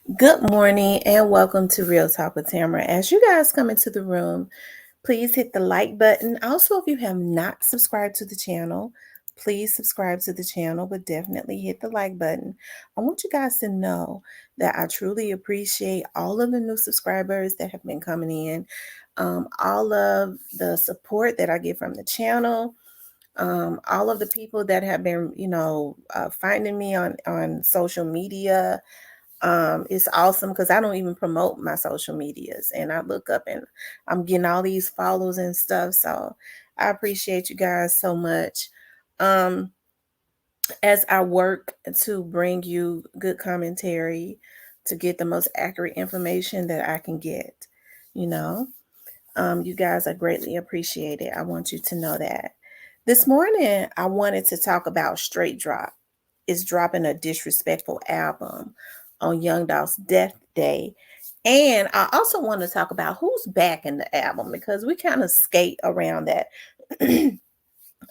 Good morning and welcome to Real Talk with Tamara. As you guys come into the room, please hit the like button. Also, if you have not subscribed to the channel, please subscribe to the channel, but definitely hit the like button. I want you guys to know that I truly appreciate all of the new subscribers that have been coming in, all of the support that I get from the channel. All of the people that have been, finding me on social media, it's awesome because I don't even promote my social medias, and I look up and I'm getting all these follows and stuff. So I appreciate you guys so much. Um, as I work to bring you good commentary, to get the most accurate information that I can get, you know, you guys are greatly appreciated. I want you to know that. This morning, I wanted to talk about Straight Drop is dropping a disrespectful album on Young Dolph's death day. And I also want to talk about who's backing the album because we kind of skate around that.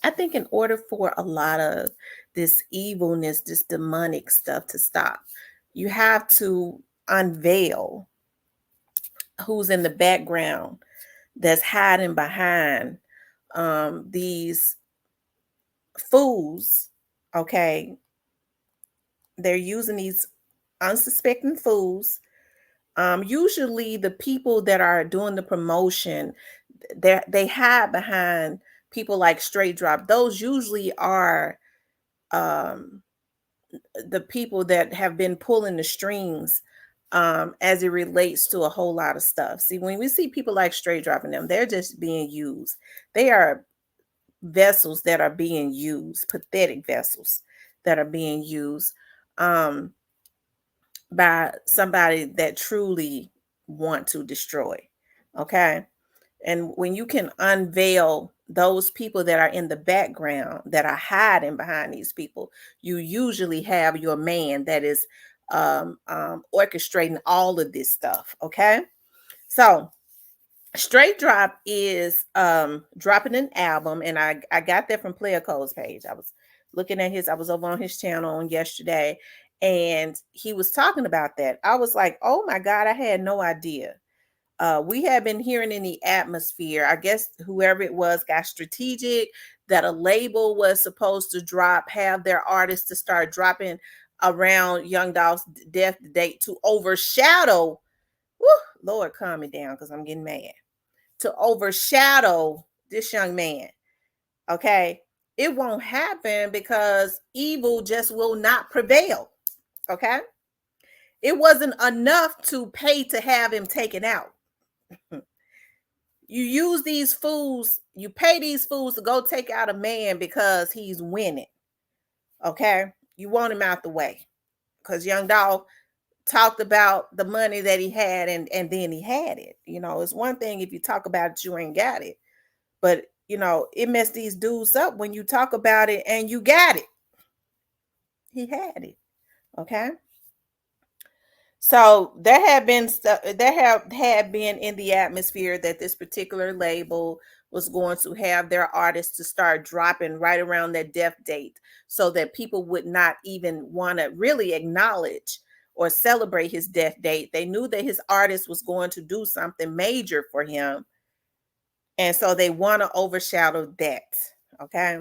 I think in order for a lot of this evilness, this demonic stuff to stop, you have to unveil who's in the background that's hiding behind these fools. Okay, they're using these unsuspecting fools. Usually, the people that are doing the promotion, they hide behind people like Straight Drop. Those usually are um, the people that have been pulling the strings as it relates to a whole lot of stuff. See, when we see people like Straight Dropping them, they're just being used. They are vessels that are being used, pathetic vessels that are being used. Um, by somebody that truly want to destroy. Okay. And when you can unveil those people that are in the background that are hiding behind these people, you usually have your man that is orchestrating all of this stuff. Okay. So Straight Drop is dropping an album, and I got that from Player Code's page. I was over on his channel on yesterday, and he was talking about that. I was like, oh my God, I had no idea. We have been hearing in the atmosphere, I guess whoever it was got strategic, that a label was supposed to have their artists to start dropping around Young Dolph's death date to overshadow. Woo, Lord, calm me down because I'm getting mad, to overshadow this young man. Okay. It won't happen because evil just will not prevail. Okay. It wasn't enough to pay to have him taken out. You use these fools, you pay these fools to go take out a man because he's winning. Okay. You want him out the way because Young Dolph talked about the money that he had, and then he had it. It's one thing if you talk about it, you ain't got it. But it messed these dudes up when you talk about it and you got it. He had it. Okay. So there have been stuff there have had been in the atmosphere that this particular label was going to have their artists to start dropping right around their death date so that people would not even want to really acknowledge or celebrate his death date. They knew that his artist was going to do something major for him. And so they want to overshadow that. Okay.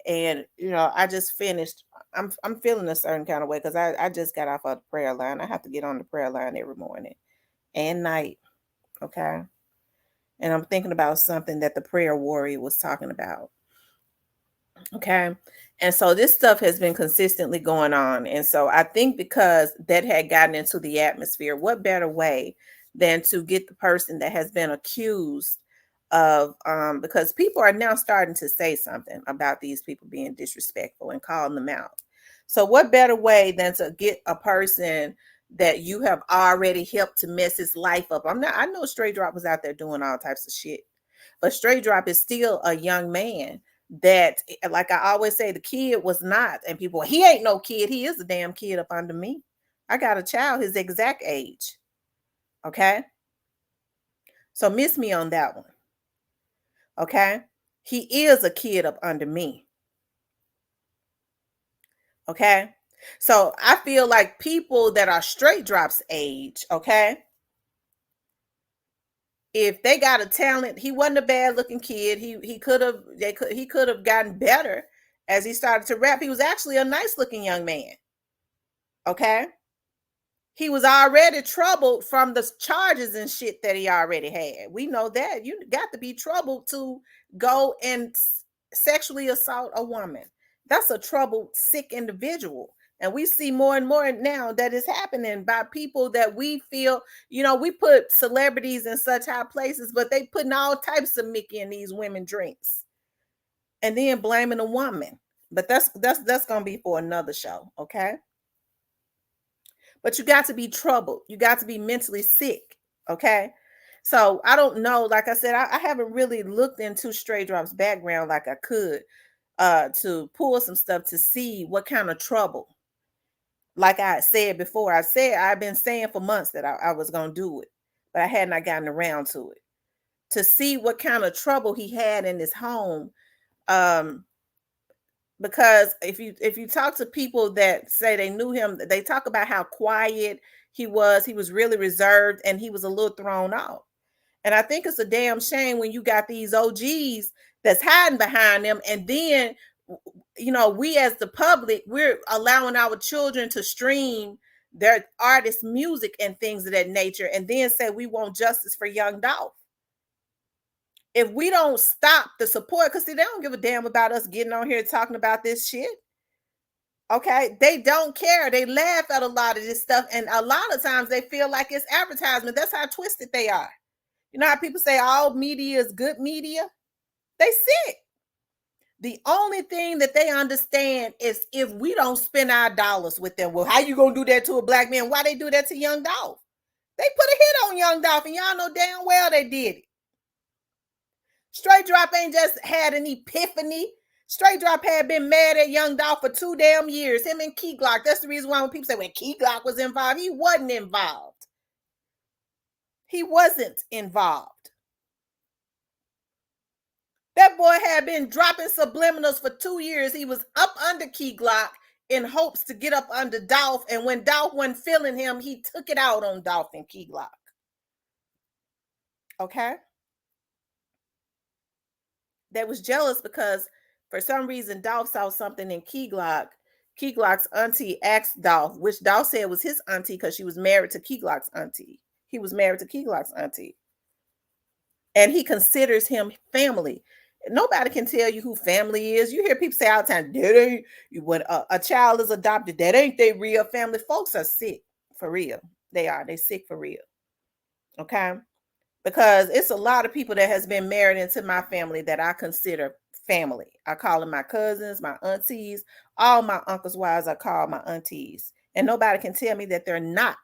And I just finished. I'm feeling a certain kind of way because I just got off of the prayer line. I have to get on the prayer line every morning and night. Okay. And I'm thinking about something that the prayer warrior was talking about. Okay. And so this stuff has been consistently going on. And so I think because that had gotten into the atmosphere, what better way than to get the person that has been accused of because people are now starting to say something about these people being disrespectful and calling them out. So what better way than to get a person that you have already helped to mess his life up? I know Straight Drop was out there doing all types of shit, but Straight Drop is still a young man that, like I always say, the kid was not. And people, he ain't no kid. He is a damn kid up under me. I got a child his exact age. Okay. So miss me on that one. Okay. He is a kid up under me. Okay. So I feel like people that are straight drops age, okay, if they got a talent, he wasn't a bad looking kid. He could have gotten better as he started to rap. He was actually a nice looking young man. Okay. He was already troubled from the charges and shit that he already had. We know that. You got to be troubled to go and sexually assault a woman. That's a troubled, sick individual. And we see more and more now that is happening by people that we feel, we put celebrities in such high places, but they putting all types of Mickey in these women drinks and then blaming a woman. But that's gonna be for another show, okay? But you got to be troubled. You got to be mentally sick. Okay. So I don't know. Like I said, I haven't really looked into Stray Drop's background like I could to pull some stuff to see what kind of trouble. Like I said before, I've been saying for months that I was gonna do it, but I had not gotten around to it. To see what kind of trouble he had in his home. Um, because if you talk to people that say they knew him, they talk about how quiet he was really reserved, and he was a little thrown off. And I think it's a damn shame when you got these OGs that's hiding behind them, and then we as the public, we're allowing our children to stream their artist music and things of that nature, and then say we want justice for young Dolph. If we don't stop the support, because see, they don't give a damn about us getting on here talking about this shit. Okay, they don't care. They laugh at a lot of this stuff, and a lot of times they feel like it's advertisement. That's how twisted they are. You know how people say all media is good media? They sick. The only thing that they understand is if we don't spend our dollars with them. Well, how you gonna do that to a black man? Why they do that to Young Dolph? They put a hit on Young Dolph, and y'all know damn well they did it. Straight Drop ain't just had an epiphany. Straight Drop had been mad at Young Dolph for 2 damn years. Him and Key Glock. That's the reason why when people say when Key Glock was involved, he wasn't involved. He wasn't involved. That boy had been dropping subliminals for 2 years. He was up under Key Glock in hopes to get up under Dolph. And when Dolph wasn't feeling him, he took it out on Dolph and Key Glock. Okay? They was jealous because for some reason Dolph saw something in Key Glock. Key Glock's auntie asked Dolph, which Dolph said was his auntie because she was married to Key Glock's auntie. He was married to Key Glock's auntie. And he considers him family. Nobody can tell you who family is. You hear people say all the time, that ain't when a child is adopted, that ain't their real family. Folks are sick for real. They are. They sick for real. Okay. Because it's a lot of people that has been married into my family that I consider family. I call them my cousins, my aunties, all my uncles' wives I call my aunties. And nobody can tell me that they're not.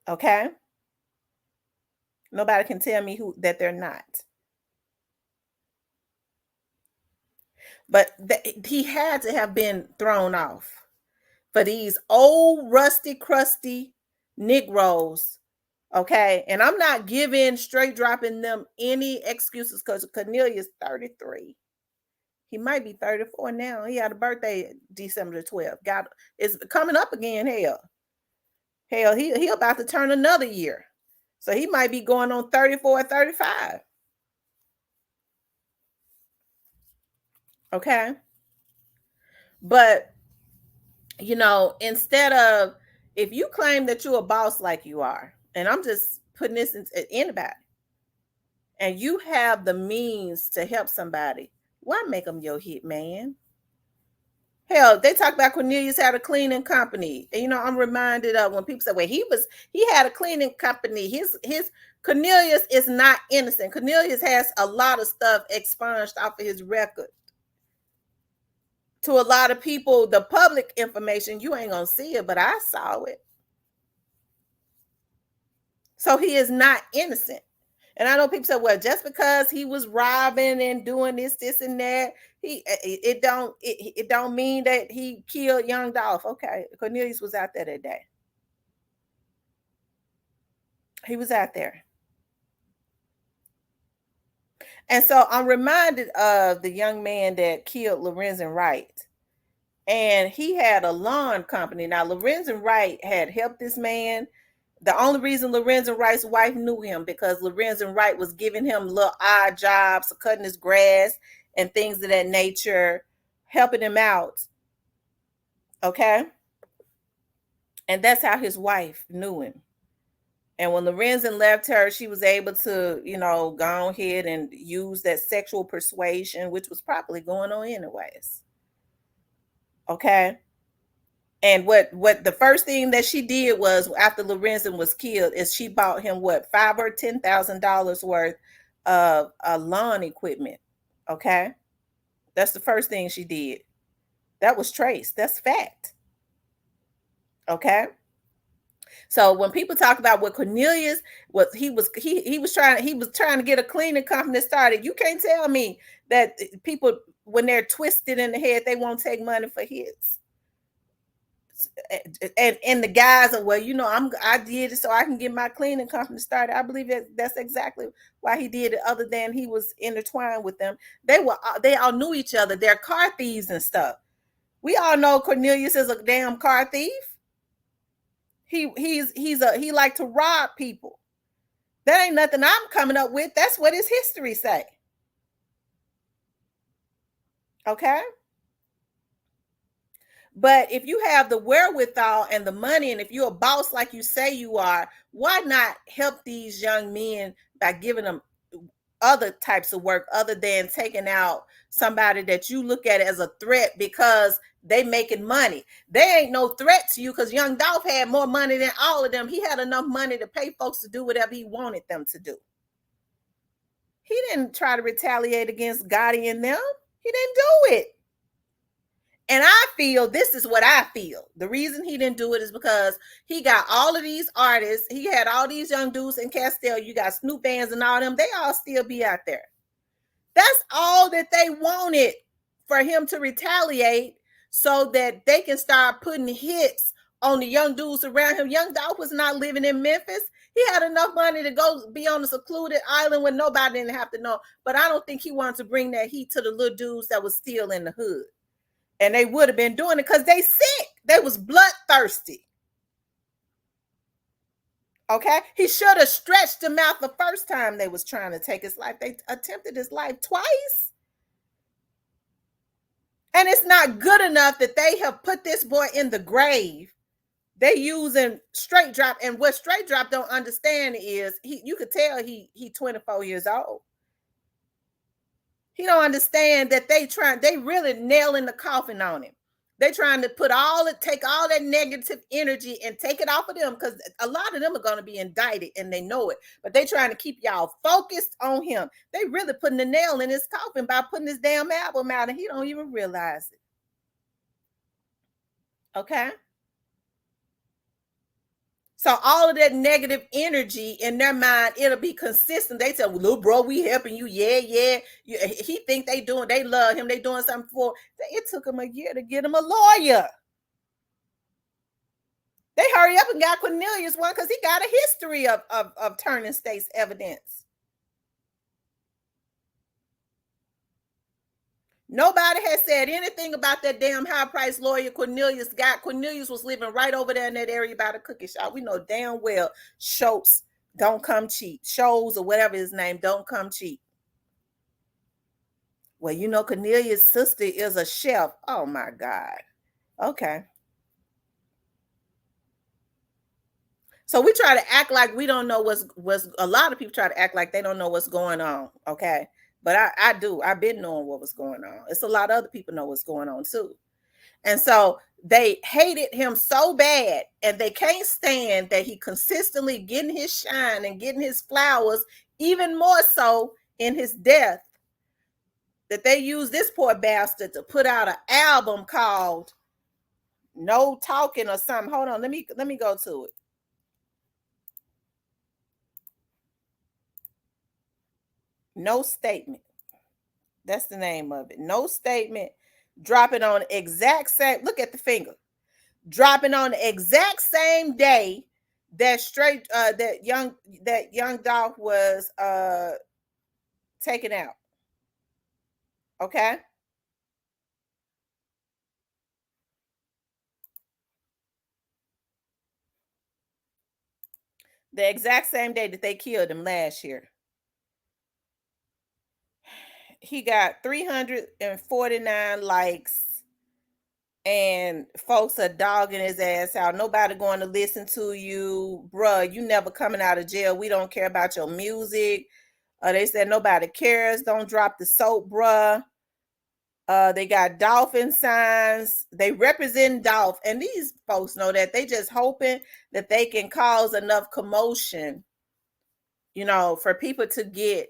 Okay? Nobody can tell me that they're not. But he had to have been thrown off for these old rusty crusty Negroes. Okay, and I'm not giving straight dropping them any excuses because Cornelius 33. He might be 34 now. He had a birthday December the 12th. It's coming up again. Hell, he about to turn another year. So he might be going on 34 or 35. Okay. But instead of, if you claim that you're a boss like you are, and I'm just putting this in anybody, and you have the means to help somebody, why make them your hit man? Hell, they talk about Cornelius had a cleaning company. And, I'm reminded of when people say, well, he had a cleaning company. His Cornelius is not innocent. Cornelius has a lot of stuff expunged off of his record. To a lot of people, the public information, you ain't gonna see it, but I saw it. So he is not innocent. And I know people say, well, just because he was robbing and doing this, and that, it don't mean that he killed young Dolph. Okay, Cornelius was out there that day. He was out there. And so I'm reminded of the young man that killed Lorenzen Wright. and he had a lawn company. Now, Lorenzen Wright had helped this man. The only reason Lorenzen Wright's wife knew him because Lorenzen Wright was giving him little odd jobs, cutting his grass and things of that nature, helping him out. Okay. And that's how his wife knew him. And when Lorenzen left her, she was able to, go ahead and use that sexual persuasion, which was probably going on anyways. Okay. And what the first thing that she did was after Lorenzen was killed is she bought him what $5,000 or $10,000 worth of lawn equipment. Okay. That's the first thing she did. That was traced. That's fact. Okay. So when people talk about what Cornelius was, he was trying to get a cleaning company started. You can't tell me that people, when they're twisted in the head, they won't take money for his. And the guys are, well, I did it so I can get my cleaning company started. I believe that's exactly why he did it. Other than he was intertwined with them, they all knew each other. They're car thieves and stuff. We all know Cornelius is a damn car thief. He like to rob people. That ain't nothing I'm coming up with. That's what his history say. Okay. But if you have the wherewithal and the money, and if you're a boss like you say you are, why not help these young men by giving them other types of work other than taking out somebody that you look at as a threat because they making money? They ain't no threat to you because young Dolph had more money than all of them. He had enough money to pay folks to do whatever he wanted them to do. He didn't try to retaliate against Gotti and them. He didn't do it. And I feel, this is what I feel. The reason he didn't do it is because he got all of these artists. He had all these young dudes in Castile. You got Snoop bands and all them. They all still be out there. That's all that they wanted, for him to retaliate so that they can start putting hits on the young dudes around him. Young Dolph was not living in Memphis. He had enough money to go be on a secluded island where nobody didn't have to know. But I don't think he wanted to bring that heat to the little dudes that was still in the hood. And they would have been doing it because they sick. They was bloodthirsty. Okay. He should have stretched them out the first time they was trying to take his life. They attempted his life twice. And it's not good enough that they have put this boy in the grave. They using straight drop. And what straight drop don't understand is you could tell he 24 years old. He don't understand that they really nailing the coffin on him. They trying to take all that negative energy and take it off of them, because a lot of them are going to be indicted and they know it. But they trying to keep y'all focused on him. They really putting the nail in his coffin by putting this damn album out, and he don't even realize it. Okay. So all of that negative energy in their mind, it'll be consistent. They say, well, little bro, we helping you. Yeah. He think they love him. They doing something for. It took him a year to get him a lawyer. They hurry up and got Cornelius one because he got a history of turning state's evidence. Nobody has said anything about that damn high-priced lawyer Cornelius got. Cornelius was living right over there in that area by the cookie shop. We know damn well Schultz don't come cheap. Shows or whatever his name don't come cheap. Well, Cornelius' sister is a chef. Oh my God. Okay. So we try to act like we don't know what's a lot of people try to act like they don't know what's going on. Okay. But I do. I've been knowing what was going on. It's a lot of other people know what's going on too. And so they hated him so bad, and they can't stand that he consistently getting his shine and getting his flowers, even more so in his death, that they used this poor bastard to put out an album called No Talking or something. Hold on, let me go to it. No Statement. That's the name of it. No Statement. Dropping on the exact same. Look at the finger. Dropping on the exact same day that young Dolph was taken out. Okay. The exact same day that they killed him last year. He got 349 likes, and folks are dogging his ass out. Nobody going to listen to you, bruh. You never coming out of jail. We don't care about your music. They said nobody cares. Don't drop the soap, bruh. They got dolphin signs. They represent Dolph, and these folks know that. They just hoping that they can cause enough commotion, for people to get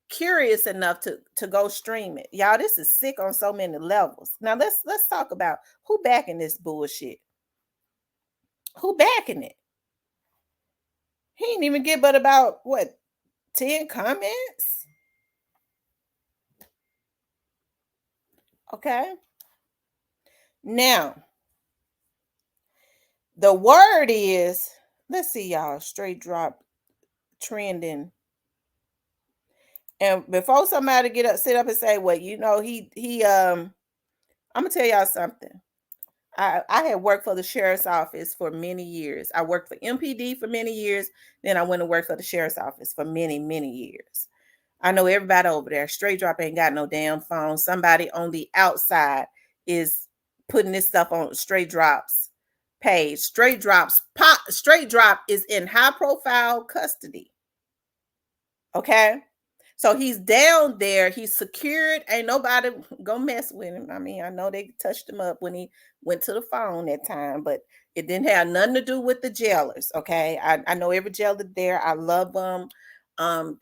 curious enough to go stream it. Y'all, this is sick on so many levels. Now let's talk about who backing this bullshit. Who backing it? He didn't even get but about what 10 comments. Okay. Now, the word is, let's see, y'all, straight drop trending. And before somebody sit up and say, well, I'm gonna tell y'all something. I had worked for the sheriff's office for many years. I worked for MPD for many years. Then I went to work for the sheriff's office for many, many years. I know everybody over there. Straight drop ain't got no damn phone. Somebody on the outside is putting this stuff on Straight Drop's page. Straight Drop is in high profile custody. Okay. So he's down there. He's secured. Ain't nobody gonna mess with him. I mean, I know they touched him up when he went to the phone that time, but it didn't have nothing to do with the jailers. Okay. I know every jailer there. I love them.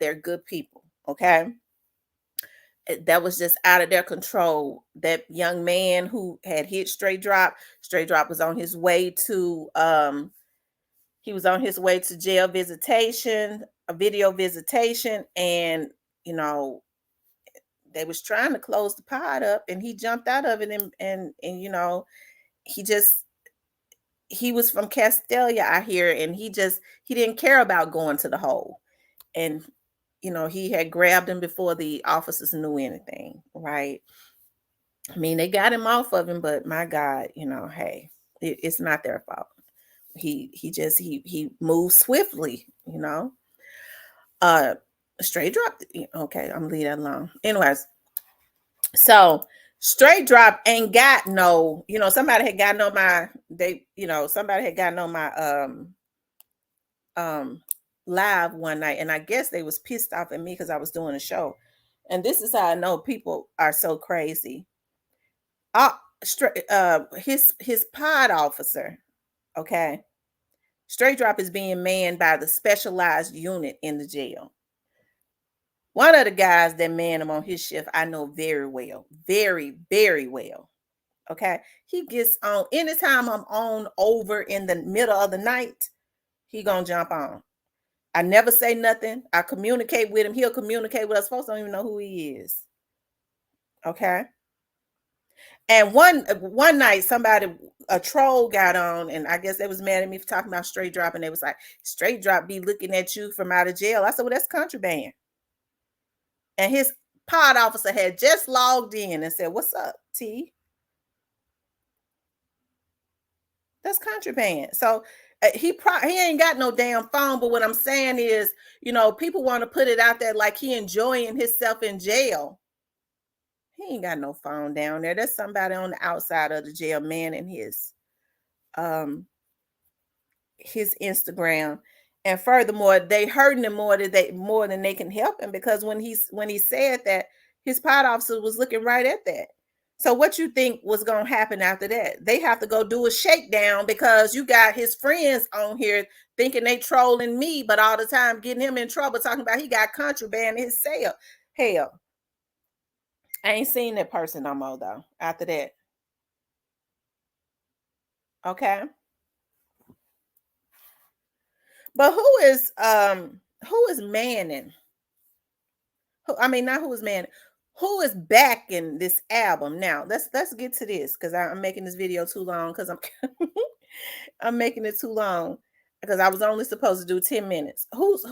They're good people. Okay. That was just out of their control. That young man who had hit Straight Drop was on his way to jail visitation, a video visitation, and they was trying to close the pod up, and he jumped out of it, and he was from Castelia, I hear, and he didn't care about going to the hole. And he had grabbed him before the officers knew anything, right? I mean, they got him off of him, but my God, hey, it's not their fault. He moved swiftly, Straight Drop. Okay, I'm gonna leave that alone. Anyways, so Straight Drop ain't got no, somebody had gotten on my live one night, and I guess they was pissed off at me because I was doing a show. And this is how I know people are so crazy. His pod officer, okay, Straight Drop is being manned by the specialized unit in the jail. One of the guys that man him on his shift, I know very well, very, very well. Okay. He gets on anytime I'm on over in the middle of the night, he gonna jump on. I never say nothing. I communicate with him. He'll communicate with us. Folks don't even know who he is. Okay. And one night, a troll got on, and I guess they was mad at me for talking about Straight Drop, and they was like, Straight Drop be looking at you from out of jail. I said, well, that's contraband. And his pod officer had just logged in and said, what's up, T? That's contraband. So he ain't got no damn phone. But what I'm saying is, people want to put it out there like he enjoying himself in jail. He ain't got no phone down there. There's somebody on the outside of the jail manning his Instagram. And furthermore, they hurting him more than they can help him, because when he said that, his pod officer was looking right at that. So what you think was going to happen after that? They have to go do a shakedown because you got his friends on here thinking they trolling me, but all the time getting him in trouble, talking about he got contraband in his cell. Hell, I ain't seen that person no more though after that. Okay. But who is manning? I mean, not who is manning. Who is backing this album? Now let's get to this, because I'm making this video too long, because I'm making it too long because I was only supposed to do 10 minutes. Who's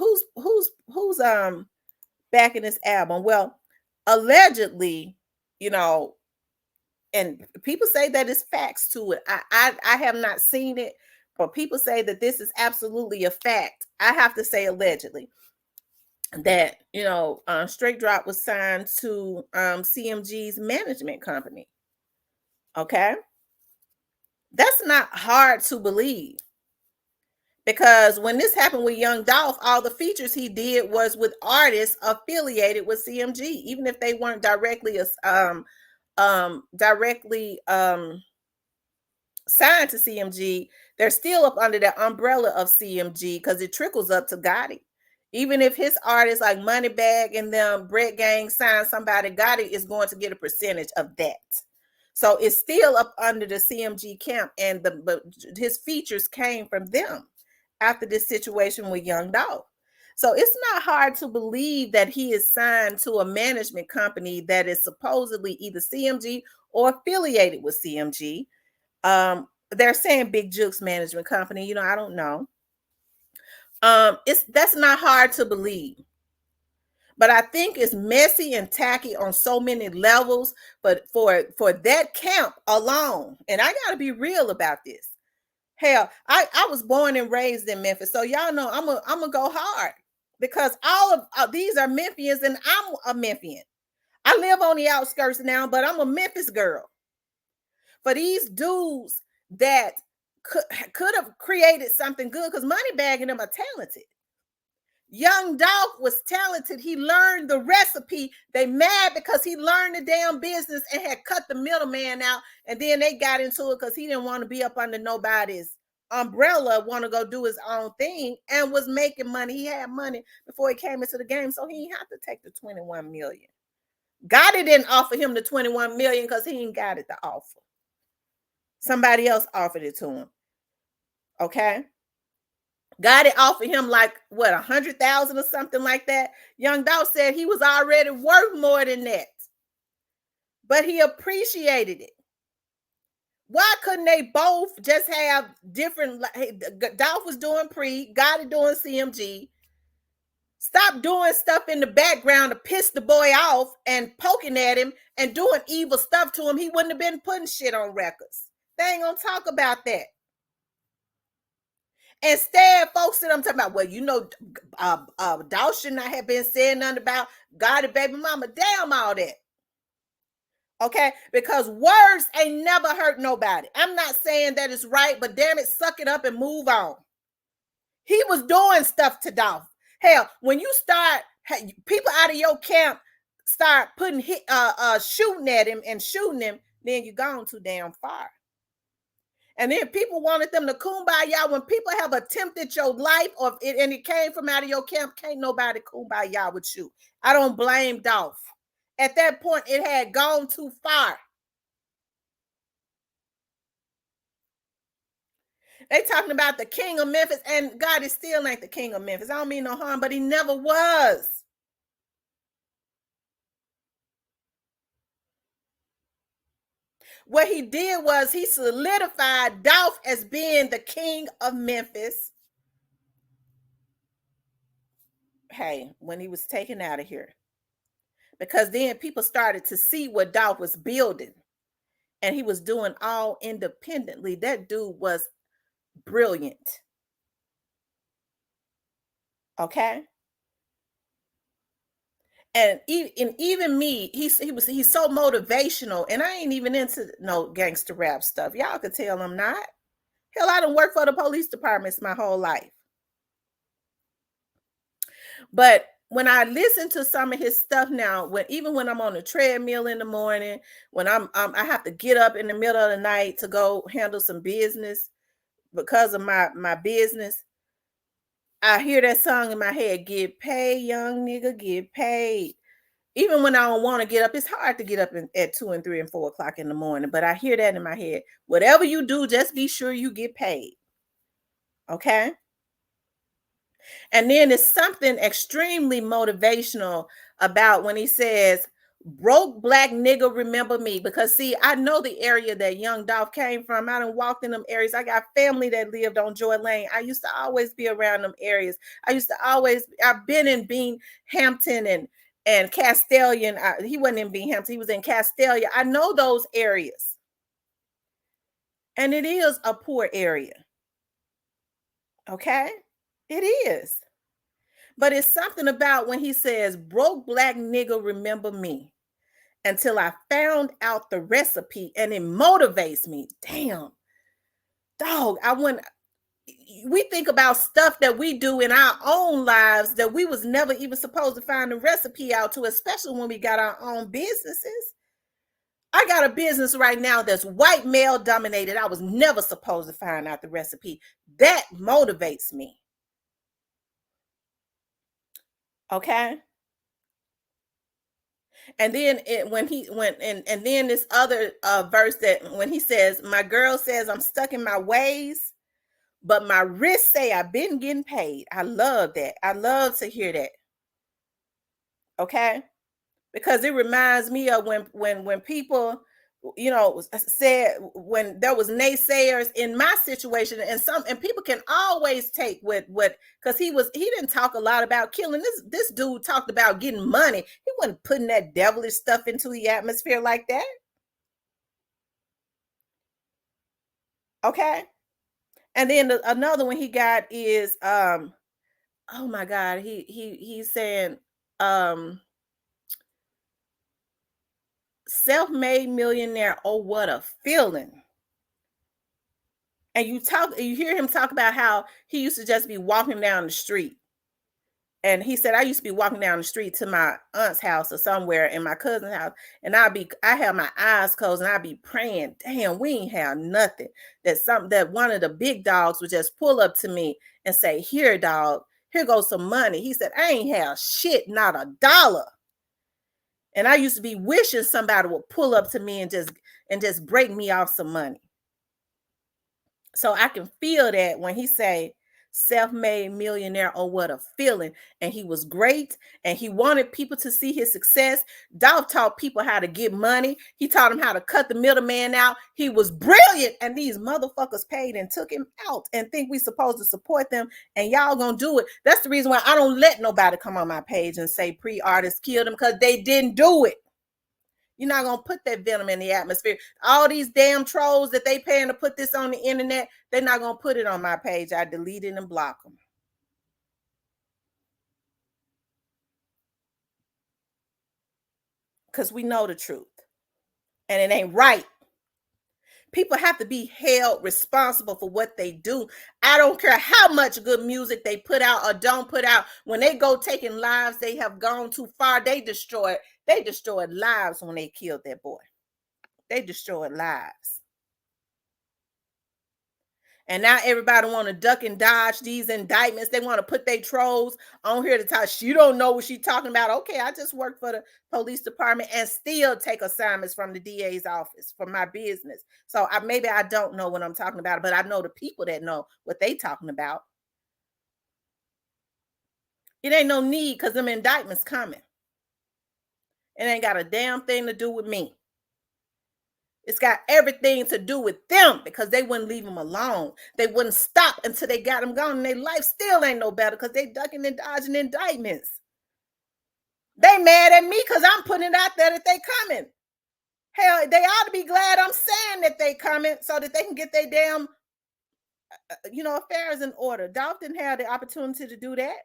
backing this album? Well, allegedly, and people say that it's facts to it. I have not seen it, or people say that this is absolutely a fact. I have to say allegedly that Straight Drop was signed to CMG's management company. Okay, that's not hard to believe, because when this happened with Young Dolph, all the features he did was with artists affiliated with CMG, even if they weren't directly signed to CMG. They're still up under the umbrella of CMG because it trickles up to Gotti. Even if his artists like Moneybagg and them Bread Gang sign somebody, Gotti is going to get a percentage of that. So it's still up under the CMG camp, and but his features came from them after this situation with Young Dolph. So it's not hard to believe that he is signed to a management company that is supposedly either CMG or affiliated with CMG. They're saying Big Juke's management company. I don't know. That's not hard to believe. But I think it's messy and tacky on so many levels. But for that camp alone, and I gotta be real about this. Hell, I was born and raised in Memphis, so y'all know I'm gonna go hard, because all of these are Memphians, and I'm a Memphian. I live on the outskirts now, but I'm a Memphis girl. For these dudes that could have created something good, because Moneybagg and them are talented. Young Dolph was talented. He learned the recipe. They mad because he learned the damn business and had cut the middleman out. And then they got into it because he didn't want to be up under nobody's umbrella, want to go do his own thing, and was making money. He had money before he came into the game, so he didn't have to take the 21 million. Gotti didn't offer him the 21 million because he ain't got it to offer. Somebody else offered it to him. Okay. Gotti offered him like what, 100,000 or something like that. Young Dolph said he was already worth more than that, but he appreciated it. Why couldn't they both just have different? Dolph was doing pre, Gotti doing CMG. Stop doing stuff in the background to piss the boy off and poking at him and doing evil stuff to him. He wouldn't have been putting shit on records. They ain't gonna talk about that. Instead, folks that I'm talking about, Dolph should not have been saying nothing about God and baby mama. Damn all that. Okay, because words ain't never hurt nobody. I'm not saying that it's right, but damn it, suck it up and move on. He was doing stuff to Dolph. Hell, when you start people out of your camp start putting shooting at him and shooting him, then you're gone too damn far. And then people wanted them to kumbaya. When people have attempted your life, and it came from out of your camp, can't nobody kumbaya with you. I don't blame Dolph. At that point, it had gone too far. They talking about the king of Memphis, and God is still ain't the king of Memphis. I don't mean no harm, but he never was. What he did was he solidified Dolph as being the king of Memphis. Hey, when he was taken out of here. Because then people started to see what Dolph was building. And he was doing all independently. That dude was brilliant. Okay. And even me, he's so motivational, and I ain't even into no gangster rap stuff. Y'all could tell I'm not. Hell, I done worked for the police departments my whole life. But when I listen to some of his stuff now, even when I'm on the treadmill in the morning, when I have to get up in the middle of the night to go handle some business because of my business, I hear that song in my head, get paid, young nigga, get paid. Even when I don't want to get up, it's hard to get up at 2 and 3 and 4 o'clock in the morning, but I hear that in my head. Whatever you do, just be sure you get paid. Okay. And then there's something extremely motivational about when he says, broke black nigga, remember me. Because see, I know the area that Young Dolph came from. I done walked in them areas. I got family that lived on Joy Lane. I used to always be around them areas. I've been in Hampton and Castellian. He wasn't in Binghamton. He was in Castelia. I know those areas. And it is a poor area. Okay? It is. But it's something about when he says, broke black nigga, remember me until I found out the recipe, and it motivates me. Damn, dog. We think about stuff that we do in our own lives that we was never even supposed to find the recipe out to, especially when we got our own businesses. I got a business right now that's white male dominated. I was never supposed to find out the recipe. That motivates me. Okay. And then when he went and then this other verse that when he says, my girl says I'm stuck in my ways, but my wrists say I've been getting paid. I love that. I love to hear that. Okay. Because it reminds me of when people said when there was naysayers in my situation, and people can always take what because he didn't talk a lot about killing. This dude talked about getting money. He wasn't putting that devilish stuff into the atmosphere like that. Okay. And then another one he got is oh my god, he's saying self-made millionaire, oh what a feeling. And you hear him talk about how he used to just be walking down the street. And he said, I used to be walking down the street to my aunt's house or somewhere in my cousin's house. And I have my eyes closed and I'd be praying, damn, we ain't have nothing. That one of the big dogs would just pull up to me and say, here, dog, here goes some money. He said, I ain't have shit, not a dollar. And I used to be wishing somebody would pull up to me and just break me off some money. So I can feel that when he say self-made millionaire, oh what a feeling. And he was great and he wanted people to see his success. Dolph taught people how to get money. He taught them how to cut the middleman out. He was brilliant, and these motherfuckers paid and took him out and think we supposed to support them, and y'all gonna do it. That's the reason why I don't let nobody come on my page and say pre-artists killed him, because they didn't do it. You're not going to put that venom in the atmosphere. All these damn trolls that they paying to put this on the internet, they're not going to put it on my page. I delete it and block them. Because we know the truth. And it ain't right. People have to be held responsible for what they do. I don't care how much good music they put out or don't put out. When they go taking lives, they have gone too far. They destroyed lives when they killed that boy. They destroyed lives. And now everybody want to duck and dodge these indictments. They want to put their trolls on here to talk. She don't know what she's talking about. Okay, I just work for the police department and still take assignments from the DA's office for my business. So maybe I don't know what I'm talking about, but I know the people that know what they talking about. It ain't no need, because them indictments coming. It ain't got a damn thing to do with me. It's got everything to do with them, because they wouldn't leave them alone. They wouldn't stop until they got them gone, and their life still ain't no better because they ducking and dodging indictments. They mad at me because I'm putting it out there that they coming. Hell, they ought to be glad I'm saying that they coming so that they can get their damn, affairs in order. Dolph didn't have the opportunity to do that.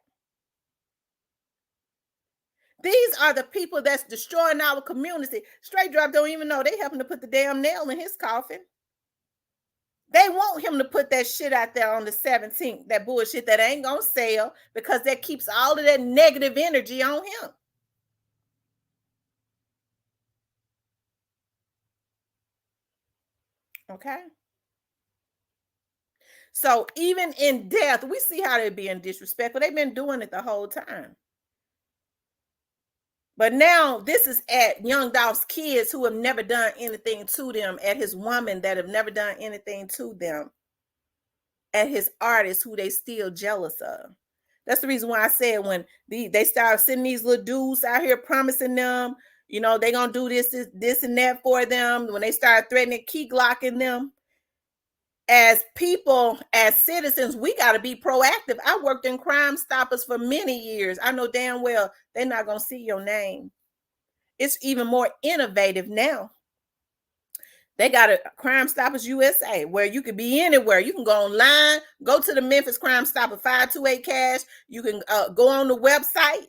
These are the people that's destroying our community. Straight Drop don't even know they helping to put the damn nail in his coffin. They want him to put that shit out there on the 17th, that bullshit that ain't gonna sell, because that keeps all of that negative energy on him. Okay. So even in death, we see how they're being disrespectful. They've been doing it the whole time. But now this is at Young Dolph's kids who have never done anything to them, at his woman that have never done anything to them, at his artists who they still jealous of. That's the reason why I said when they start sending these little dudes out here promising them, they're going to do this and that for them. When they start threatening, key glocking them, as people, as citizens, we got to be proactive. I worked in Crime Stoppers for many years. I know damn well they're not going to see your name. It's even more innovative now. They got a Crime Stoppers USA where you can be anywhere. You can go online, go to the Memphis Crime Stopper 528 cash. You can go on the website,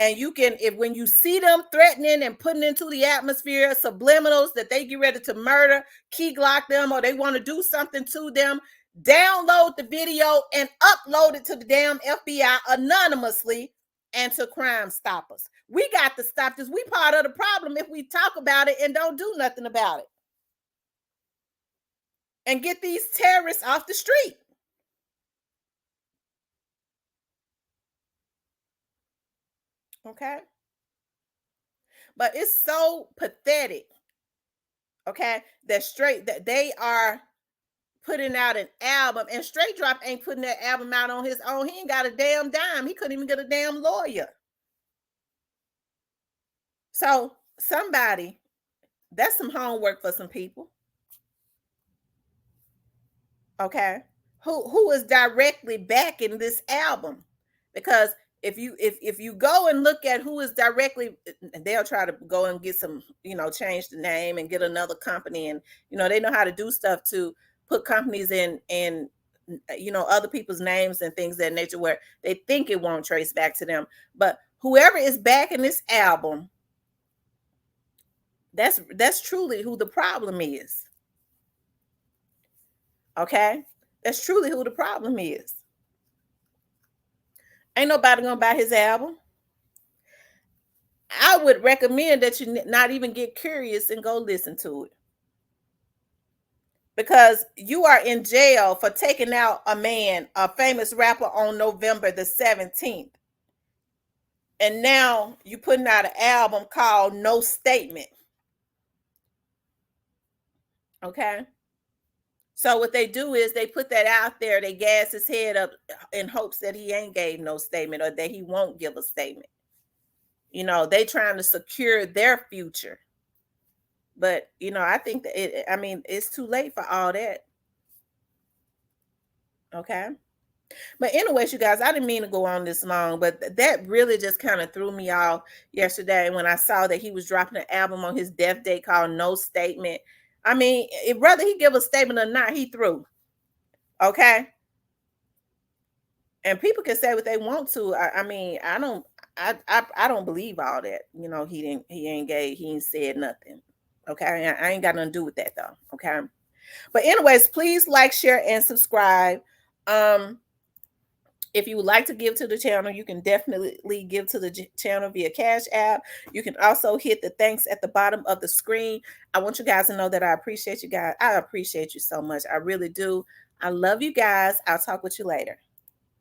and you can, if when you see them threatening and putting into the atmosphere subliminals that they get ready to murder, key glock them, or they want to do something to them, download the video and upload it to the damn FBI anonymously and to Crime Stoppers. We got to stop this. We part of the problem if we talk about it and don't do nothing about it. And get these terrorists off the street. Okay. But it's so pathetic, okay, that they are putting out an album, and Straight Drop ain't putting that album out on his own. He ain't got a damn dime. He couldn't even get a damn lawyer. So somebody, that's some homework for some people. Okay. Who is directly backing this album? Because if you go and look at who is directly, they'll try to go and get some, change the name and get another company, and they know how to do stuff to put companies in other people's names and things of that nature where they think it won't trace back to them. But whoever is backing this album, that's truly who the problem is. Okay? That's truly who the problem is. Ain't nobody gonna buy his album. I would recommend that you not even get curious and go listen to it, because you are in jail for taking out a man, a famous rapper, on November the 17th. And now you putting out an album called No Statement. Okay. So what they do is they put that out there, they gas his head up in hopes that he ain't gave no statement, or that he won't give a statement. They trying to secure their future. But I think that it's too late for all that. Okay. But anyways, you guys, I didn't mean to go on this long, but that really just kind of threw me off yesterday when I saw that he was dropping an album on his death date called No Statement. I mean, whether he give a statement or not, he through. Okay. And people can say what they want to. I don't believe all that. He ain't gay, he ain't said nothing. Okay. I ain't got nothing to do with that though. Okay. But anyways, please like, share, and subscribe. If you would like to give to the channel, you can definitely give to the channel via Cash App. You can also hit the thanks at the bottom of the screen. I want you guys to know that I appreciate you guys. I appreciate you so much. I really do. I love you guys. I'll talk with you later.